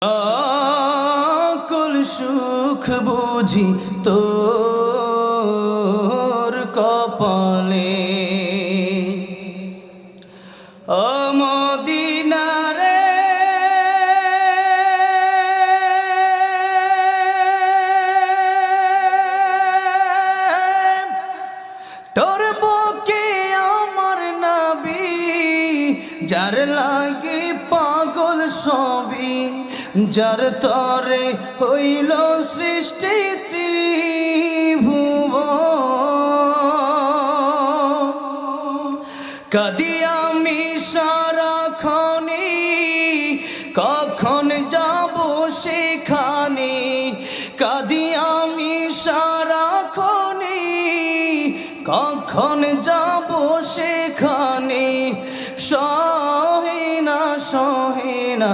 সকল সুখ বুঝি তোর কপালে ও মদিনা রে তোর বুকে আমার নবী যার লাগি পাগল সবই যার তরে হইল সৃষ্টি ত্রিভুবন কাঁদি আমি সারাক্ষণে কখন যাব সেখানে কাঁদি আমি সারাক্ষণে কখন যাব সেখানে সহে না